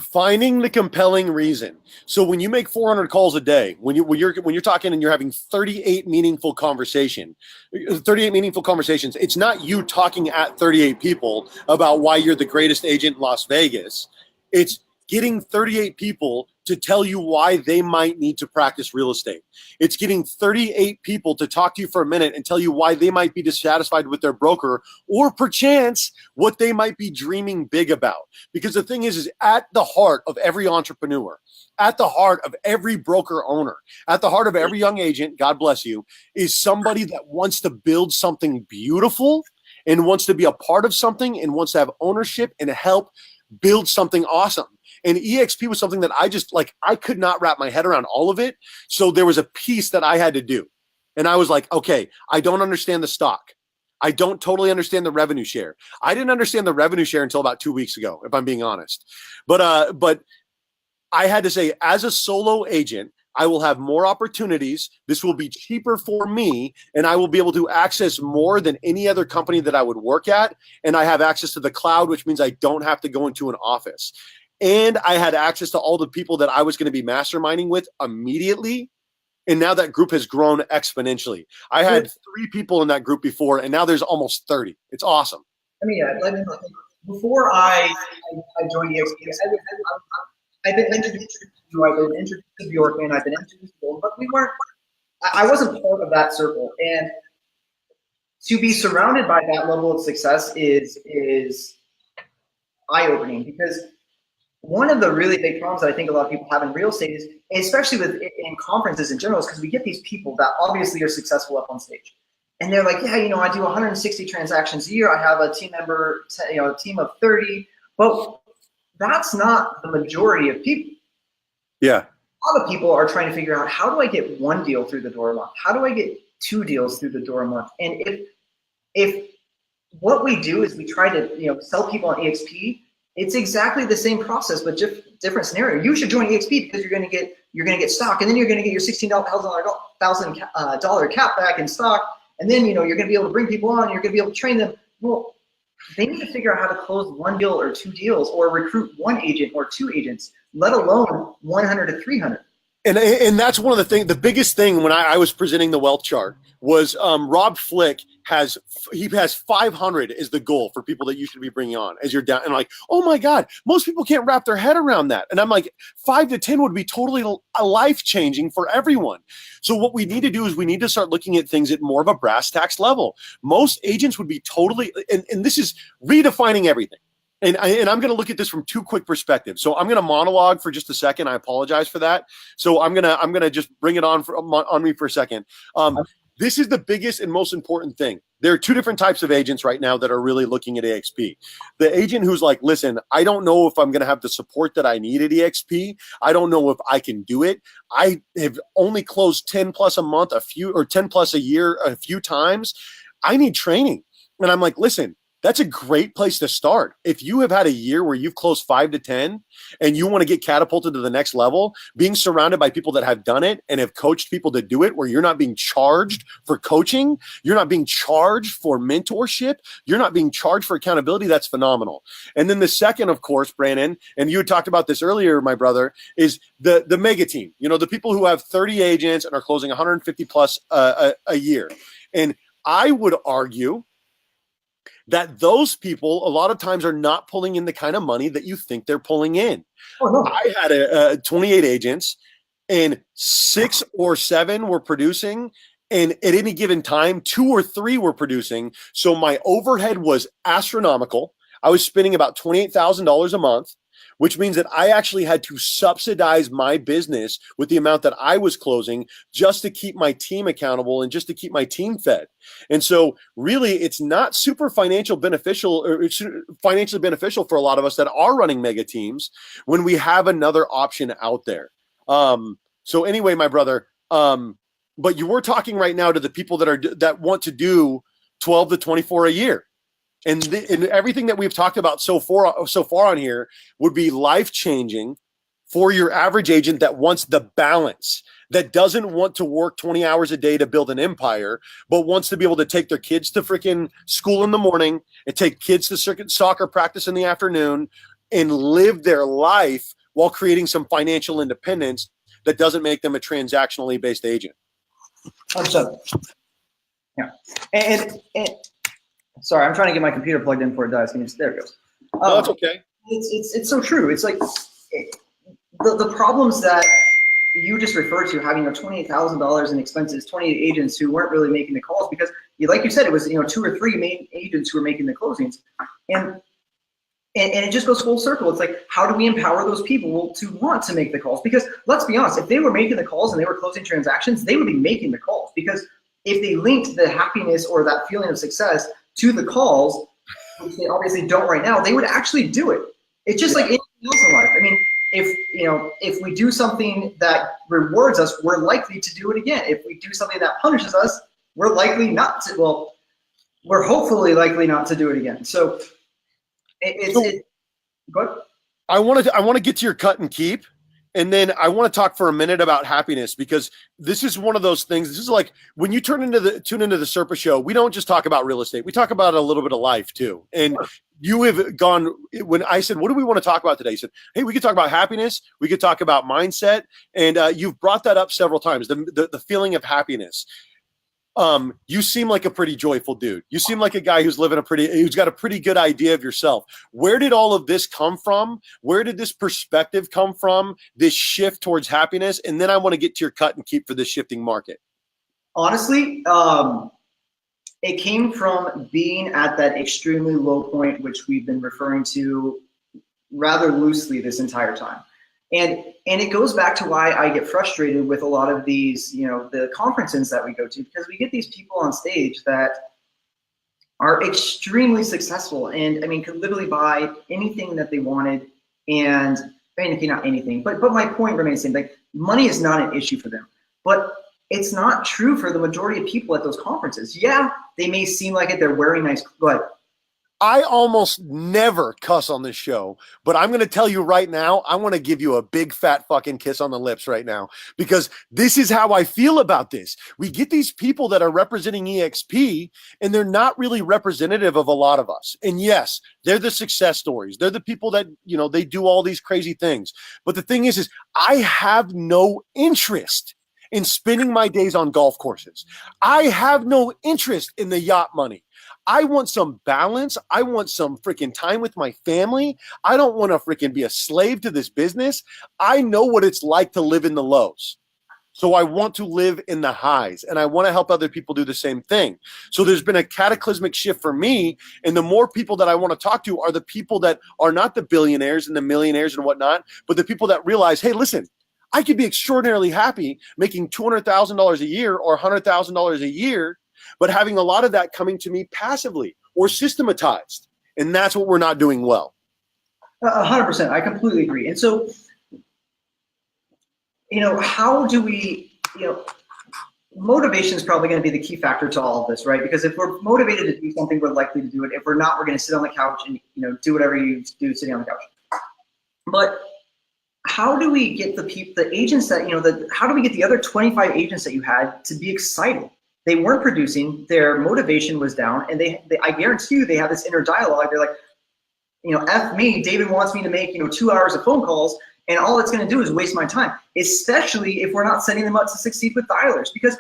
Finding the compelling reason. So when you make 400 calls a day, when you're talking and you're having 38 meaningful conversations, it's not you talking at 38 people about why you're the greatest agent in Las Vegas. It's getting 38 people to tell you why they might need to practice real estate. It's getting 38 people to talk to you for a minute and tell you why they might be dissatisfied with their broker, or perchance what they might be dreaming big about. Because the thing is at the heart of every entrepreneur, at the heart of every broker owner, at the heart of every young agent, God bless you, is somebody that wants to build something beautiful and wants to be a part of something and wants to have ownership and help build something awesome. And eXp was something that I could not wrap my head around all of it. So there was a piece that I had to do. And I was like, okay, I don't understand the stock. I don't totally understand the revenue share. I didn't understand the revenue share until about 2 weeks ago, if I'm being honest. But I had to say, as a solo agent, I will have more opportunities. This will be cheaper for me, and I will be able to access more than any other company that I would work at. And I have access to the cloud, which means I don't have to go into an office. And I had access to all the people that I was going to be masterminding with immediately. And now that group has grown exponentially. I had 3 people in that group before, and now there's almost 30. It's awesome. I mean, before I joined eXp, I've been introduced to you, I've been introduced to Bjorkman, I've been introduced to, but I wasn't part of that circle. And to be surrounded by that level of success is eye-opening, because one of the really big problems that I think a lot of people have in real estate is, especially in conferences in general, is because we get these people that obviously are successful up on stage. And they're like, yeah, I do 160 transactions a year. I have a team member, a team of 30. But that's not the majority of people. Yeah. A lot of people are trying to figure out, how do I get 1 deal through the door a month? How do I get 2 deals through the door a month? And if what we do is we try to sell people on eXp, it's exactly the same process, but just different scenario. You should join eXp because you're going to get stock, and then you're going to get your $16,000 cap back in stock, and then you're going to be able to bring people on. You're going to be able to train them. Well, they need to figure out how to close 1 deal or 2 deals, or recruit 1 agent or 2 agents, let alone 100 to 300. And that's one of the things. The biggest thing when I was presenting the wealth chart was Rob Flick has 500 is the goal for people that you should be bringing on as you're down. And like, oh my God, most people can't wrap their head around that. And I'm like, 5 to 10 would be totally life changing for everyone. So what we need to do is we need to start looking at things at more of a brass tacks level. Most agents would be totally, and this is redefining everything. And I'm going to look at this from 2 quick perspectives. So I'm going to monologue for just a second. I apologize for that. So I'm going to just bring it on me for a second. This is the biggest and most important thing. there are two different types of agents right now that are really looking at eXp. The agent who's like, listen, I don't know if I'm going to have the support that I need at eXp. I don't know if I can do it. I have only closed 10 plus a month, 10 plus a year, a few times. I need training. And I'm like, listen, that's a great place to start. If you have had a year where you've closed 5 to 10 and you want to get catapulted to the next level, being surrounded by people that have done it and have coached people to do it, where you're not being charged for coaching, you're not being charged for mentorship, you're not being charged for accountability, that's phenomenal. And then the second, of course, Brannon, and you had talked about this earlier, my brother, is the mega team. You know, the people who have 30 agents and are closing 150 plus a year. And I would argue that those people a lot of times are not pulling in the kind of money that you think they're pulling in. Oh, no. I had 28 agents and 6 or 7 were producing. And at any given time, 2 or 3 were producing. So my overhead was astronomical. I was spending about $28,000 a month, which means that I actually had to subsidize my business with the amount that I was closing just to keep my team accountable and just to keep my team fed. And so really it's not super financially beneficial for a lot of us that are running mega teams when we have another option out there. So anyway, my brother, but you were talking right now to the people that want to do 12 to 24 a year. And everything that we've talked about so far on here would be life-changing for your average agent that wants the balance, that doesn't want to work 20 hours a day to build an empire, but wants to be able to take their kids to freaking school in the morning and take kids to soccer practice in the afternoon and live their life while creating some financial independence that doesn't make them a transactionally based agent. 100%. Yeah. And sorry, I'm trying to get my computer plugged in before it dies. There it goes. No, that's okay. It's so true. It's like the problems that you just referred to, having $28,000 in expenses, 28 agents who weren't really making the calls because, like you said, it was 2 or 3 main agents who were making the closings, and it just goes full circle. It's like, how do we empower those people to want to make the calls? Because let's be honest, if they were making the calls and they were closing transactions, they would be making the calls, because if they linked the happiness or that feeling of success to the calls, which they obviously don't right now, they would actually do it. It's just like anything else in life. I mean, if we do something that rewards us, we're likely to do it again. If we do something that punishes us, we're likely not to. Well, we're hopefully likely not to do it again. So go ahead. I want to get to your cut and keep. And then I want to talk for a minute about happiness, because this is one of those things. This is like when you tune into the Serpa show, we don't just talk about real estate. We talk about a little bit of life too. And you have gone, when I said, what do we want to talk about today? You said, hey, we could talk about happiness. We could talk about mindset. And you've brought that up several times, the feeling of happiness. You seem like a pretty joyful dude. You seem like a guy who's got a pretty good idea of yourself. Where did all of this come from? Where did this perspective come from? This shift towards happiness? And then I want to get to your cut and keep for this shifting market. Honestly, it came from being at that extremely low point, which we've been referring to rather loosely this entire time. And it goes back to why I get frustrated with a lot of these, the conferences that we go to, because we get these people on stage that are extremely successful and, I mean, could literally buy anything that they wanted. And not anything, but my point remains the same. Like, money is not an issue for them, but it's not true for the majority of people at those conferences. Yeah, they may seem like it. They're wearing nice, go ahead. I almost never cuss on this show, but I'm going to tell you right now, I want to give you a big fat fucking kiss on the lips right now, because this is how I feel about this. We get these people that are representing eXp and they're not really representative of a lot of us. And yes, they're the success stories. They're the people that, they do all these crazy things. But the thing is I have no interest in spending my days on golf courses. I have no interest in the yacht money. I want some balance. I want some freaking time with my family. I don't want to freaking be a slave to this business. I know what it's like to live in the lows. So I want to live in the highs, and I want to help other people do the same thing. So there's been a cataclysmic shift for me. And the more people that I want to talk to are the people that are not the billionaires and the millionaires and whatnot, but the people that realize, hey, listen, I could be extraordinarily happy making $200,000 a year or $100,000 a year, but having a lot of that coming to me passively or systematized. And that's what we're not doing well. 100%. I completely agree. And so, how do we, motivation is probably going to be the key factor to all of this, right? Because if we're motivated to do something, we're likely to do it. If we're not, we're going to sit on the couch and, do whatever you do sitting on the couch. But how do we get the agents that, how do we get the other 25 agents that you had to be excited? They weren't producing, their motivation was down, and I guarantee you they have this inner dialogue. They're like, F me, David wants me to make, 2 hours of phone calls, and all it's going to do is waste my time, especially if we're not setting them up to succeed with dialers. Because,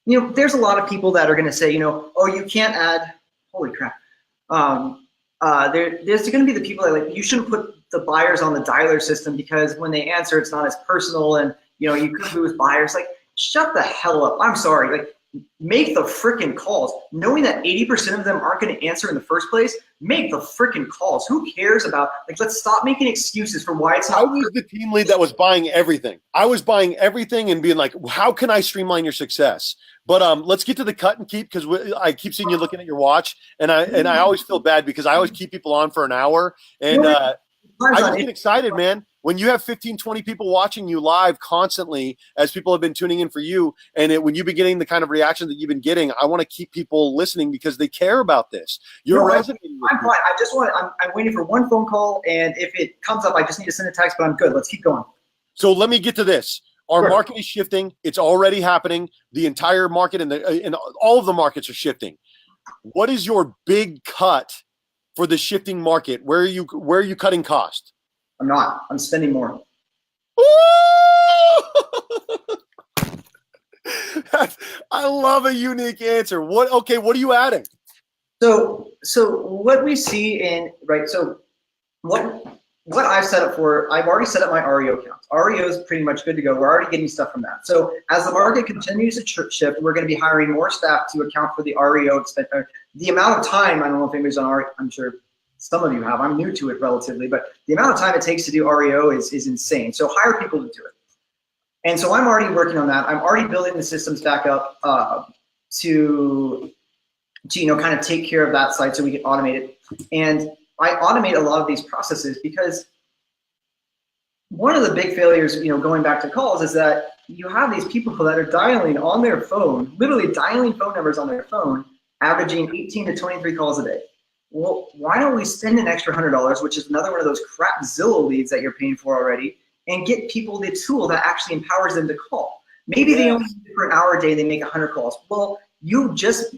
there's a lot of people that are going to say, oh, you can't add, holy crap. There's going to be the people that you shouldn't put the buyers on the dialer system because when they answer, it's not as personal, and, you could lose buyers. Like, shut the hell up. I'm sorry. Like, make the freaking calls. Knowing that 80% of them aren't going to answer in the first place, make the freaking calls. Who cares about, let's stop making excuses for why it's not. I was the team lead that was buying everything. I was buying everything and being like, how can I streamline your success? But let's get to the cut and keep, because I keep seeing you looking at your watch, and I always feel bad because I always keep people on for an hour, and I just get excited, man. When you have 15, 20 people watching you live constantly, as people have been tuning in for you, and when you've been getting the kind of reaction that you've been getting, I want to keep people listening because they care about this. You're resonating with I'm fine. I'm waiting for one phone call, and if it comes up, I just need to send a text, but I'm good. Let's keep going. So let me get to this. Our market is shifting. It's already happening. The entire market and all of the markets are shifting. What is your big cut for the shifting market? Where are you cutting cost? I'm not. I'm spending more. I love a unique answer. What are you adding? So what we see what I've set up for, I've already set up my REO accounts. REO is pretty much good to go. We're already getting stuff from that. So as the market continues to shift, we're going to be hiring more staff to account for the REO expense. The amount of time, I don't know if anybody's on REO, I'm sure some of you have. I'm new to it relatively, but the amount of time it takes to do REO is insane. So hire people to do it. And so I'm already working on that. I'm already building the systems back up to kind of take care of that side so we can automate it. And I automate a lot of these processes because one of the big failures, going back to calls, is that you have these people that are dialing on their phone, literally dialing phone numbers on their phone, averaging 18 to 23 calls a day. Well, why don't we spend an extra $100, which is another one of those crap Zillow leads that you're paying for already, and get people the tool that actually empowers them to call? Maybe they only do for an hour a day, they make 100 calls. Well, you just,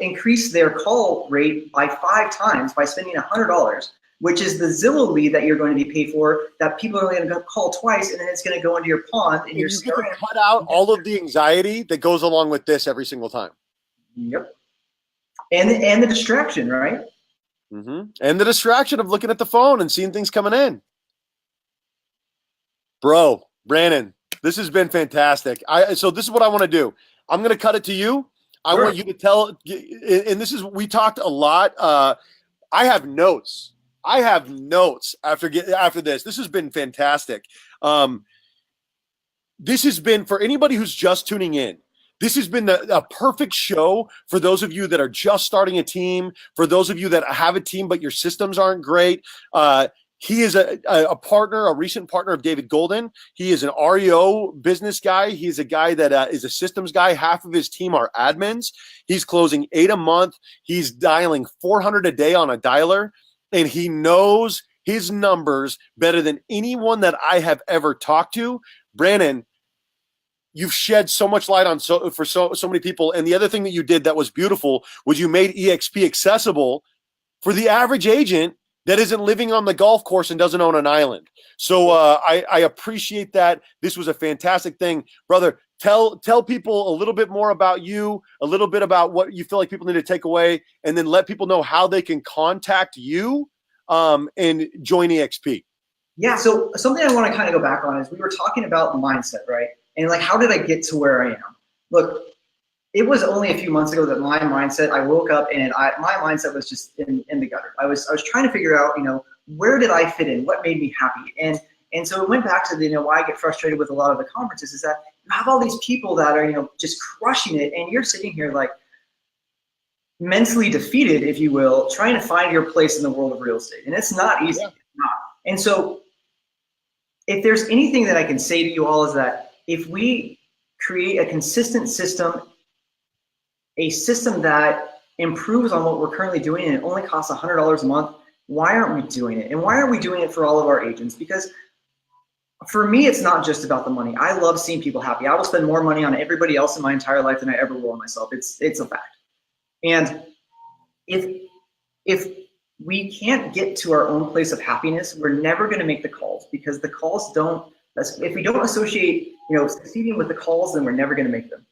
increase their call rate by 5 times by spending $100, which is the Zillow lead that you're going to be paid for, that people are going to call twice, and then it's going to go into your pond. And you're going to cut out all of the anxiety that goes along with this every single time. Yep. And the distraction, right? Mm-hmm. And the distraction of looking at the phone and seeing things coming in. Bro, Brannon, this has been fantastic. So this is what I want to do. I'm going to cut it to you. I want you to tell, and we talked a lot. I have notes. After this. This has been fantastic. This has been, for anybody who's just tuning in, this has been a perfect show for those of you that are just starting a team, for those of you that have a team but your systems aren't great. He is a partner, a recent partner of David Golden. He is an REO business guy. He's a guy that is a systems guy. Half of his team are admins. He's closing 8 a month. He's dialing 400 a day on a dialer, and he knows his numbers better than anyone that I have ever talked to. Brannon, you've shed so much light on so many people. And the other thing that you did that was beautiful was you made eXp accessible for the average agent that isn't living on the golf course and doesn't own an island. So I appreciate that. This was a fantastic thing. Brother, tell people a little bit more about you, a little bit about what you feel like people need to take away, and then let people know how they can contact you and join eXp. Yeah, so something I want to kind of go back on is we were talking about mindset, right? And how did I get to where I am? Look, it was only a few months ago that my mindset, I woke up and my mindset was just in the gutter. I was trying to figure out, where did I fit in? What made me happy? And so it went back to why I get frustrated with a lot of the conferences is that you have all these people that are, just crushing it, and you're sitting here like mentally defeated, if you will, trying to find your place in the world of real estate. And it's not easy. Yeah. It's not. And so if there's anything that I can say to you all is that if we create a consistent system, a system that improves on what we're currently doing, and it only costs $100 a month, why aren't we doing it? And why aren't we doing it for all of our agents? Because for me, it's not just about the money. I love seeing people happy. I will spend more money on everybody else in my entire life than I ever will on myself. It's a fact. And if we can't get to our own place of happiness, we're never going to make the calls, because the calls don't, if we don't associate, succeeding with the calls, then we're never going to make them.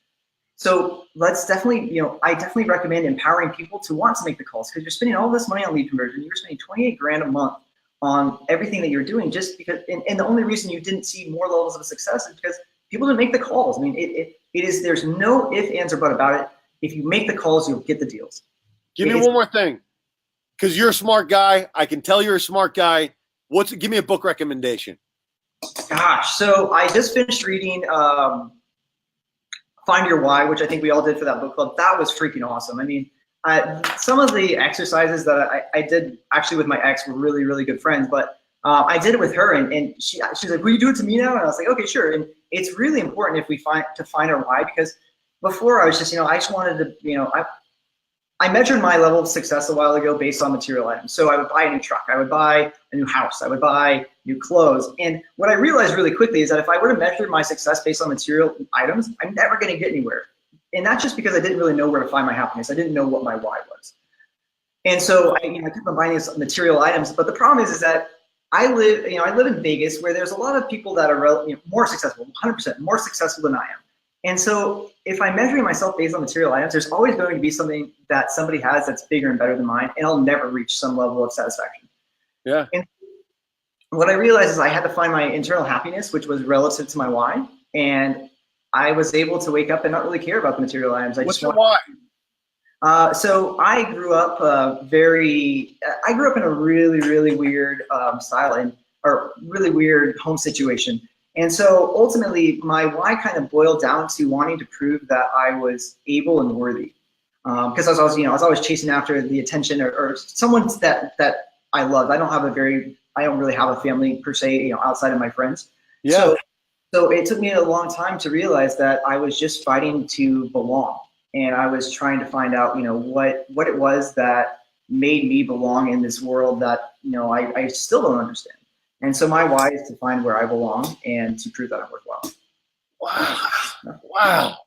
So let's definitely, I definitely recommend empowering people to want to make the calls, because you're spending all this money on lead conversion. You're spending 28 grand a month on everything that you're doing, just because, and the only reason you didn't see more levels of success is because people didn't make the calls. I mean, it is, there's no if, ands, or but about it. If you make the calls, you'll get the deals. Give me one more thing, because you're a smart guy. I can tell you're a smart guy. Give me a book recommendation. Gosh, so I just finished reading Find Your Why, which I think we all did for that book club. That was freaking awesome. I mean, some of the exercises that I did actually with my ex were really, really good friends, but I did it with her, and she's like, will you do it to me now? And I was like, okay, sure. And it's really important if we find our why, because before I was just, I just wanted to, I measured my level of success a while ago based on material items. So I would buy a new truck, I would buy a new house, I would buy new clothes. And what I realized really quickly is that if I were to measure my success based on material items, I'm never going to get anywhere. And that's just because I didn't really know where to find my happiness. I didn't know what my why was. And so I kept on buying these material items. But the problem is that I live in Vegas, where there's a lot of people that are more successful, 100% more successful than I am. And so if I'm measuring myself based on material items, there's always going to be something that somebody has that's bigger and better than mine, and I'll never reach some level of satisfaction. Yeah. And what I realized is I had to find my internal happiness, which was relative to my why. And I was able to wake up and not really care about the material items. What's your why? So I grew up in a really, really weird really weird home situation. And so ultimately my why kind of boiled down to wanting to prove that I was able and worthy. Because I was always chasing after the attention or someone that I loved. I don't really have a family per se, outside of my friends. Yeah. So it took me a long time to realize that I was just fighting to belong. And I was trying to find out, what it was that made me belong in this world that, I still don't understand. And so my why is to find where I belong and to prove that I'm worthwhile. Wow.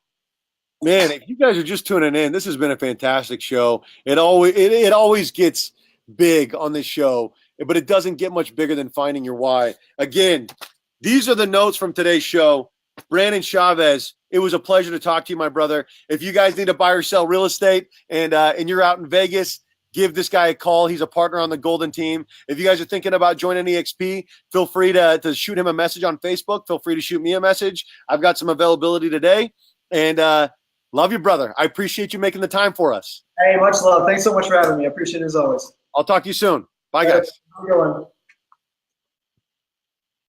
Man, if you guys are just tuning in, this has been a fantastic show. It always gets big on this show, but it doesn't get much bigger than finding your why. Again, these are the notes from today's show. Brannon Chavez, it was a pleasure to talk to you, my brother. If you guys need to buy or sell real estate and you're out in Vegas, give this guy a call. He's a partner on the Golden Team. If you guys are thinking about joining eXp, feel free to shoot him a message on Facebook. Feel free to shoot me a message. I've got some availability today. And love you, brother. I appreciate you making the time for us. Hey, much love. Thanks so much for having me. I appreciate it as always. I'll talk to you soon. Bye, guys. Have a good one.